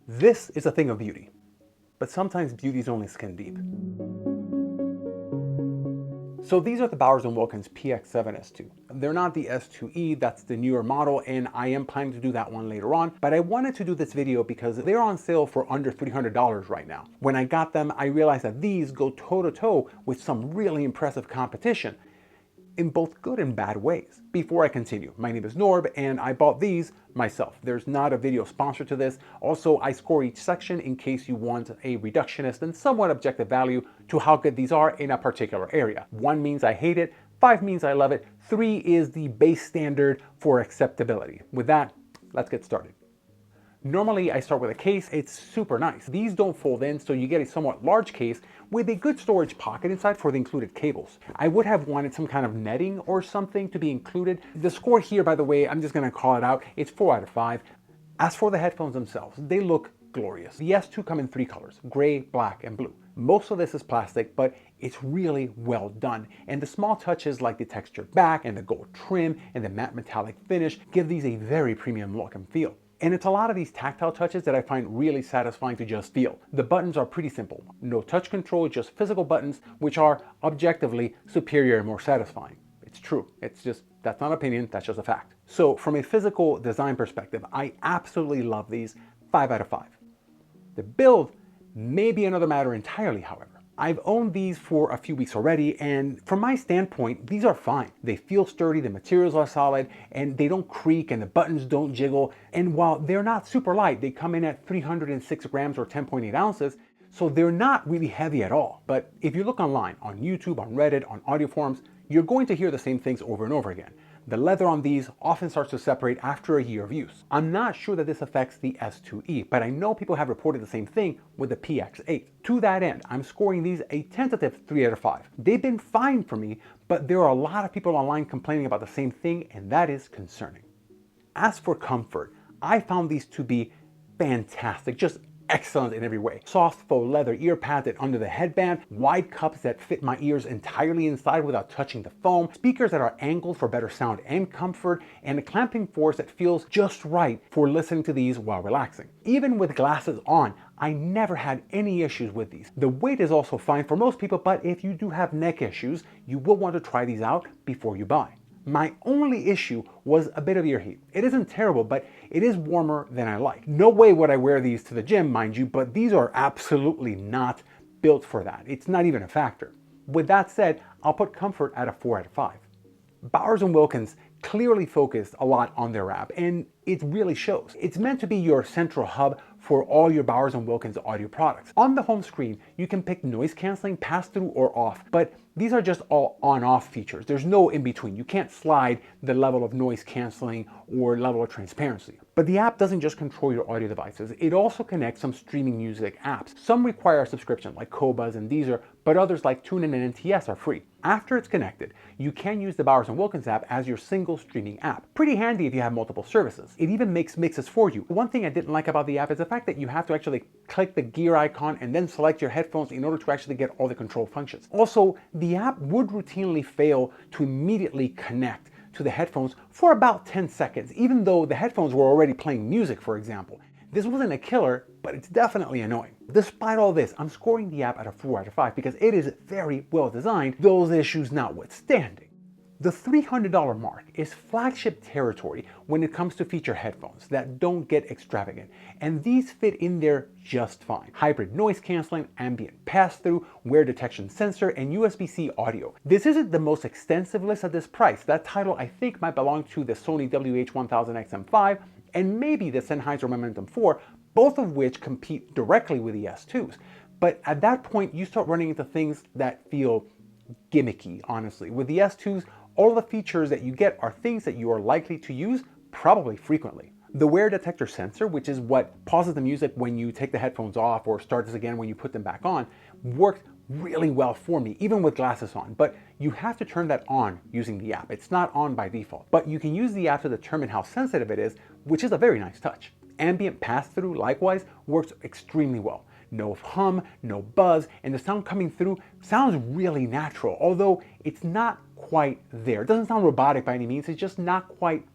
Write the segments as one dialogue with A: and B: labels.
A: This is a thing of beauty, but sometimes beauty is only skin deep. So these are the Bowers & Wilkins Px7 S2. They're not the S2e, that's the newer model, and I am planning to do that one later on, but I wanted to do this video because they're on sale for under $300 right now. When I got them, I realized that these go toe-to-toe with some really impressive competition in both good and bad ways. Before I continue, my name is Norb and I bought these myself. There's not a video sponsor to this. Also, I score each section in case you want a reductionist and somewhat objective value to how good these are in a particular area. 1 means I hate it, 5 means I love it, 3 is the base standard for acceptability. With that, let's get started. Normally, I start with a case. It's super nice. These don't fold in, so you get a somewhat large case with a good storage pocket inside for the included cables. I would have wanted some kind of netting or something to be included. The score here, by the way, I'm just gonna call it out. It's 4 out of 5. As for the headphones themselves, they look glorious. The S2 come in 3 colors, gray, black, and blue. Most of this is plastic, but it's really well done. And the small touches like the textured back and the gold trim and the matte metallic finish give these a very premium look and feel. And it's a lot of these tactile touches that I find really satisfying to just feel. The buttons are pretty simple. No touch control, just physical buttons, which are objectively superior and more satisfying. It's true. It's just, that's not opinion, that's just a fact. So from a physical design perspective, I absolutely love these. 5 out of 5. The build may be another matter entirely, however. I've owned these for a few weeks already, and from my standpoint, these are fine. They feel sturdy, the materials are solid, and they don't creak, and the buttons don't jiggle. And while they're not super light, they come in at 306 grams or 10.8 ounces, so they're not really heavy at all. But if you look online, on YouTube, on Reddit, on audio forums, you're going to hear the same things over and over again. The leather on these often starts to separate after a year of use. I'm not sure that this affects the S2e, but I know people have reported the same thing with the Px8. To that end, I'm scoring these a tentative 3 out of 5. They've been fine for me, but there are a lot of people online complaining about the same thing, and that is concerning. As for comfort, I found these to be fantastic, just excellent in every way. Soft faux leather ear pads that under the headband, wide cups that fit my ears entirely inside without touching the foam, speakers that are angled for better sound and comfort, and a clamping force that feels just right for listening to these while relaxing. Even with glasses on, I never had any issues with these. The weight is also fine for most people, but if you do have neck issues, you will want to try these out before you buy. My only issue was a bit of ear heat. It isn't terrible, but it is warmer than I like. No way would I wear these to the gym, mind you, but these are absolutely not built for that. It's not even a factor. With that said, I'll put comfort at a 4 out of 5. Bowers & Wilkins clearly focused a lot on their app, and it really shows. It's meant to be your central hub for all your Bowers & Wilkins audio products. On the home screen, you can pick noise canceling, pass-through, or off, but these are just all on-off features. There's no in-between. You can't slide the level of noise canceling or level of transparency. But the app doesn't just control your audio devices, it also connects some streaming music apps. Some require a subscription like Qobuz and Deezer, but others like TuneIn and NTS are free. After it's connected, you can use the Bowers & Wilkins app as your single streaming app. Pretty handy if you have multiple services. It even makes mixes for you. One thing I didn't like about the app is the fact that you have to actually click the gear icon and then select your headphones in order to actually get all the control functions. Also, the app would routinely fail to immediately connect to the headphones for about 10 seconds, even though the headphones were already playing music, for example. This wasn't a killer, but it's definitely annoying. Despite all this, I'm scoring the app at a 4 out of 5 because it is very well designed, those issues notwithstanding. The $300 mark is flagship territory when it comes to feature headphones that don't get extravagant, and these fit in there just fine. Hybrid noise canceling, ambient pass-through, wear detection sensor, and USB-C audio. This isn't the most extensive list at this price. That title I think might belong to the Sony WH-1000XM5 and maybe the Sennheiser Momentum 4, both of which compete directly with the S2s. But at that point, you start running into things that feel gimmicky, honestly. With the S2s, all the features that you get are things that you are likely to use probably frequently. The wear detector sensor, which is what pauses the music when you take the headphones off or starts again when you put them back on, worked really well for me, even with glasses on, but you have to turn that on using the app. It's not on by default, but you can use the app to determine how sensitive it is, which is a very nice touch. Ambient pass-through, likewise, works extremely well. No hum, no buzz, and the sound coming through sounds really natural, although it's not quite there. It doesn't sound robotic by any means, it's just not quite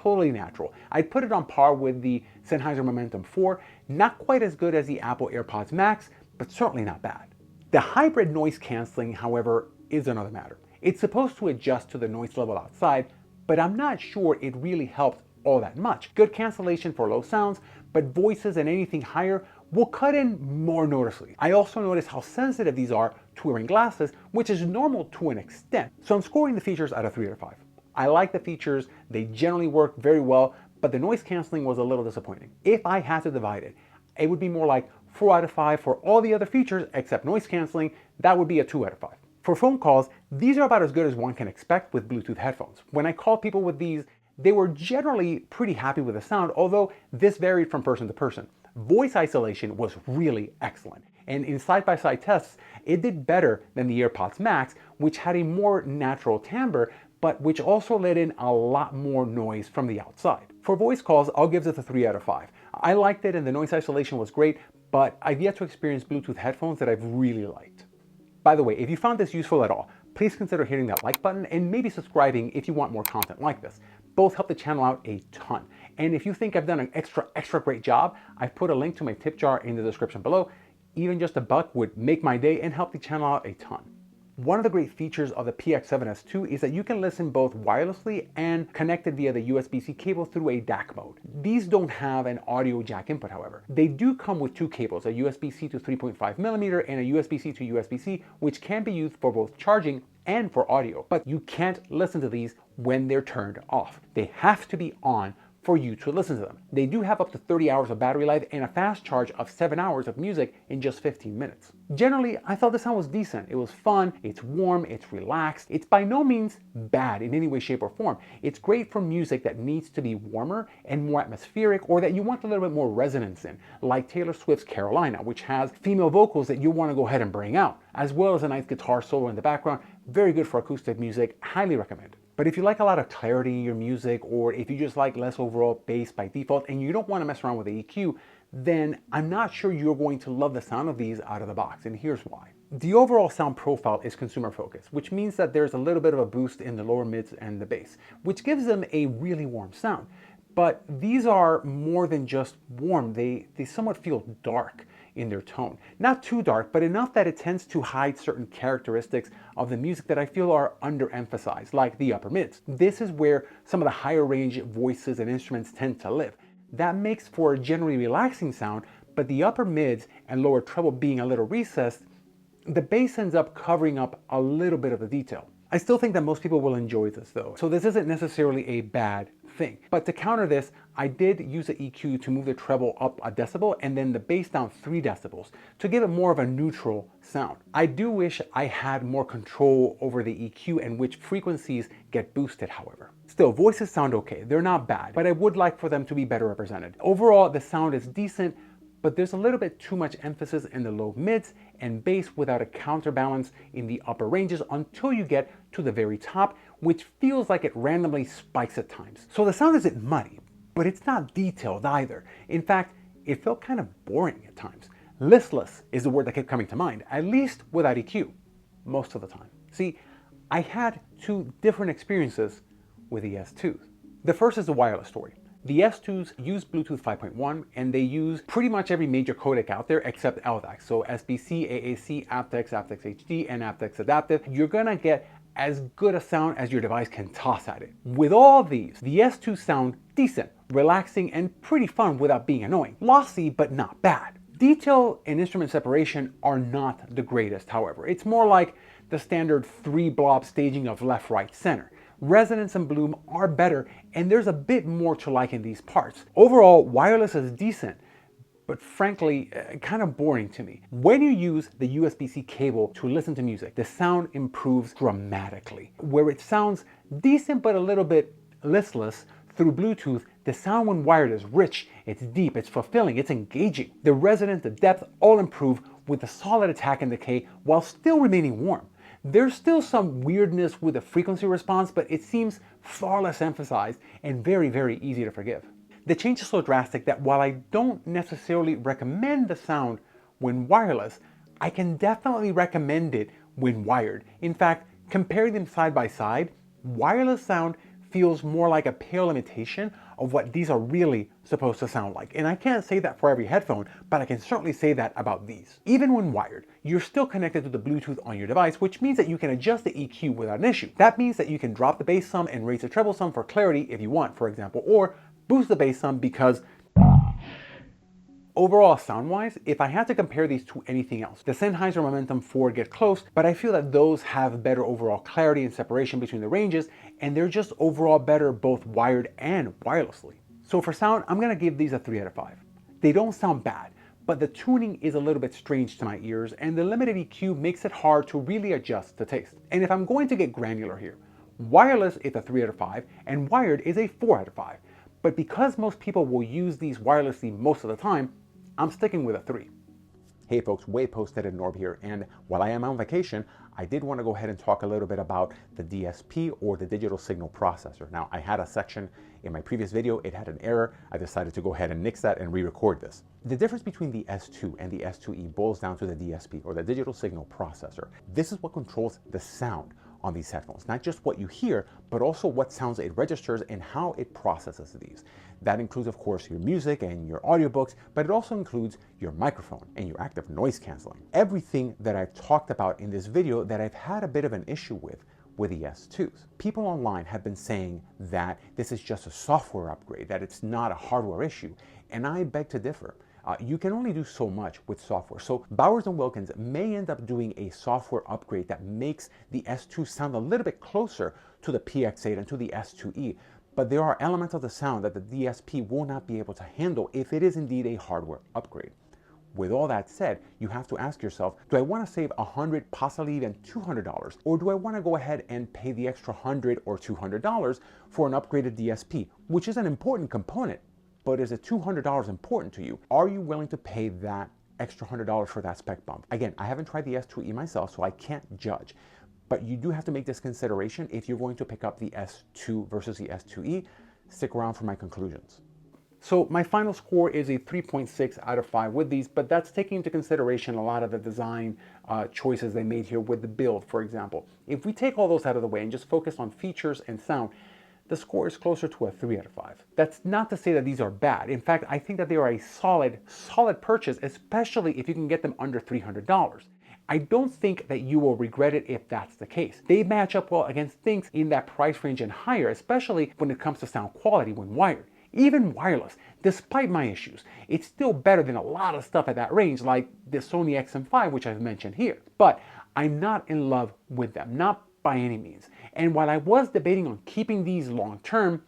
A: totally natural. I'd put it on par with the Sennheiser Momentum 4, not quite as good as the Apple AirPods Max, but certainly not bad. The hybrid noise canceling, however, is another matter. It's supposed to adjust to the noise level outside, but I'm not sure it really helps all that much. Good cancellation for low sounds, but voices and anything higher will cut in more noticeably. I also notice how sensitive these are to wearing glasses, which is normal to an extent. So I'm scoring the features out of 3 out of 5. I like the features, they generally work very well, but the noise canceling was a little disappointing. If I had to divide it, it would be more like 4 out of 5 for all the other features except noise canceling. That would be a 2 out of 5. For phone calls, these are about as good as one can expect with Bluetooth headphones. When I called people with these, they were generally pretty happy with the sound, although this varied from person to person. Voice isolation was really excellent, and in side-by-side tests, it did better than the AirPods Max, which had a more natural timbre, but which also let in a lot more noise from the outside. For voice calls, I'll give this a 3 out of 5. I liked it and the noise isolation was great, but I've yet to experience Bluetooth headphones that I've really liked. By the way, if you found this useful at all, please consider hitting that like button and maybe subscribing if you want more content like this. Both help the channel out a ton. And if you think I've done an extra great job, I've put a link to my tip jar in the description below. Even just $1 would make my day and help the channel out a ton. One of the great features of the Px7 S2 is that you can listen both wirelessly and connected via the USB-C cable through a DAC mode. These don't have an audio jack input, however. They do come with 2 cables, a USB-C to 3.5mm and a USB-C to USB-C, which can be used for both charging and for audio, but you can't listen to these when they're turned off. They have to be on for you to listen to them. They do have up to 30 hours of battery life and a fast charge of 7 hours of music in just 15 minutes. Generally, I thought the sound was decent. It was fun, it's warm, it's relaxed. It's by no means bad in any way, shape, or form. It's great for music that needs to be warmer and more atmospheric, or that you want a little bit more resonance in, like Taylor Swift's Carolina, which has female vocals that you want to go ahead and bring out, as well as a nice guitar solo in the background. Very good for acoustic music, highly recommend. But if you like a lot of clarity in your music, or if you just like less overall bass by default and you don't want to mess around with the EQ, then I'm not sure you're going to love the sound of these out of the box, and here's why. The overall sound profile is consumer focused, which means that there's a little bit of a boost in the lower mids and the bass, which gives them a really warm sound. But these are more than just warm, they somewhat feel dark in their tone. Not too dark, but enough that it tends to hide certain characteristics of the music that I feel are underemphasized, like the upper mids. This is where some of the higher range voices and instruments tend to live. That makes for a generally relaxing sound, but the upper mids and lower treble being a little recessed, the bass ends up covering up a little bit of the detail. I still think that most people will enjoy this though, so this isn't necessarily a bad thing. But to counter this, I did use the EQ to move the treble up a decibel and then the bass down 3 decibels to give it more of a neutral sound. I do wish I had more control over the EQ and which frequencies get boosted, however. Still, voices sound okay, they're not bad, but I would like for them to be better represented. Overall, the sound is decent, but there's a little bit too much emphasis in the low mids and bass without a counterbalance in the upper ranges until you get to the very top, which feels like it randomly spikes at times. So the sound isn't muddy, but it's not detailed either. In fact, it felt kind of boring at times. Listless is the word that kept coming to mind, at least without EQ, most of the time. See, I had 2 different experiences with the S2s. The first is the wireless story. The S2s use Bluetooth 5.1 and they use pretty much every major codec out there except LDAC. So SBC, AAC, aptX, aptX HD, and aptX Adaptive. You're gonna get as good a sound as your device can toss at it. With all these, the S2s sound decent, relaxing, and pretty fun without being annoying. Lossy, but not bad. Detail and instrument separation are not the greatest, however. It's more like the standard 3-blob staging of left, right, center. Resonance and bloom are better, and there's a bit more to like in these parts. Overall, wireless is decent, but frankly, kind of boring to me. When you use the USB-C cable to listen to music, the sound improves dramatically. Where it sounds decent but a little bit listless through Bluetooth, the sound when wired is rich, it's deep, it's fulfilling, it's engaging. The resonance, the depth all improve with a solid attack and decay while still remaining warm. There's still some weirdness with the frequency response, but it seems far less emphasized and very, very easy to forgive. The change is so drastic that while I don't necessarily recommend the sound when wireless, I can definitely recommend it when wired. In fact, comparing them side by side, wireless sound feels more like a pale imitation of what these are really supposed to sound like. And I can't say that for every headphone, but I can certainly say that about these. Even when wired, you're still connected to the Bluetooth on your device, which means that you can adjust the EQ without an issue. That means that you can drop the bass some and raise the treble some for clarity if you want, for example, or boost the bass some because overall, sound-wise, if I had to compare these to anything else, the Sennheiser Momentum 4 get close, but I feel that those have better overall clarity and separation between the ranges, and they're just overall better both wired and wirelessly. So for sound, I'm gonna give these a 3 out of 5. They don't sound bad, but the tuning is a little bit strange to my ears, and the limited EQ makes it hard to really adjust to taste. And if I'm going to get granular here, wireless is a 3 out of 5, and wired is a 4 out of 5. But because most people will use these wirelessly most of the time, I'm sticking with a 3. Hey folks, Way Posted and Norb here, and while I am on vacation, I did want to go ahead and talk a little bit about the DSP, or the digital signal processor. Now, I had a section in my previous video, it had an error. I decided to go ahead and nix that and re-record this. The difference between the S2 and the S2e boils down to the DSP, or the digital signal processor. This is what controls the sound on these headphones, not just what you hear, but also what sounds it registers and how it processes these. That includes, of course, your music and your audiobooks, but it also includes your microphone and your active noise canceling. Everything that I've talked about in this video that I've had a bit of an issue with the S2s. People online have been saying that this is just a software upgrade, that it's not a hardware issue, and I beg to differ. You can only do so much with software. So Bowers & Wilkins may end up doing a software upgrade that makes the S2 sound a little bit closer to the Px7 and to the S2e, but there are elements of the sound that the DSP will not be able to handle if it is indeed a hardware upgrade. With all that said, you have to ask yourself, do I want to save $100, possibly even $200, or do I want to go ahead and pay the extra $100 or $200 for an upgraded DSP, which is an important component? But is it $200 important to you? Are you willing to pay that extra $100 for that spec bump? Again, I haven't tried the S2e myself, so I can't judge. But you do have to make this consideration if you're going to pick up the S2 versus the S2e. Stick around for my conclusions. So my final score is a 3.6 out of 5 with these, but that's taking into consideration a lot of the design choices they made here with the build, for example. If we take all those out of the way and just focus on features and sound, the score is closer to a 3 out of 5. That's not to say that these are bad. In fact, I think that they are a solid purchase, especially if you can get them under $300. I don't think that you will regret it if that's the case. They match up well against things in that price range and higher, especially when it comes to sound quality when wired. Even wireless, despite my issues, it's still better than a lot of stuff at that range, like the Sony XM5, which I've mentioned here. But I'm not in love with them, not by any means. And while I was debating on keeping these long term,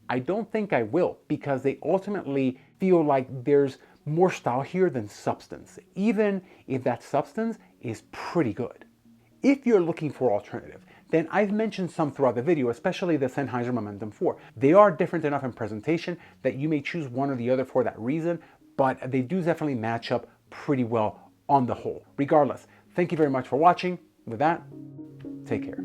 A: I don't think I will, because they ultimately feel like there's more style here than substance, even if that substance is pretty good. If you're looking for alternative, then I've mentioned some throughout the video, especially the Sennheiser Momentum 4. They are different enough in presentation that you may choose one or the other for that reason, but they do definitely match up pretty well on the whole. Regardless, thank you very much for watching. With that, take care.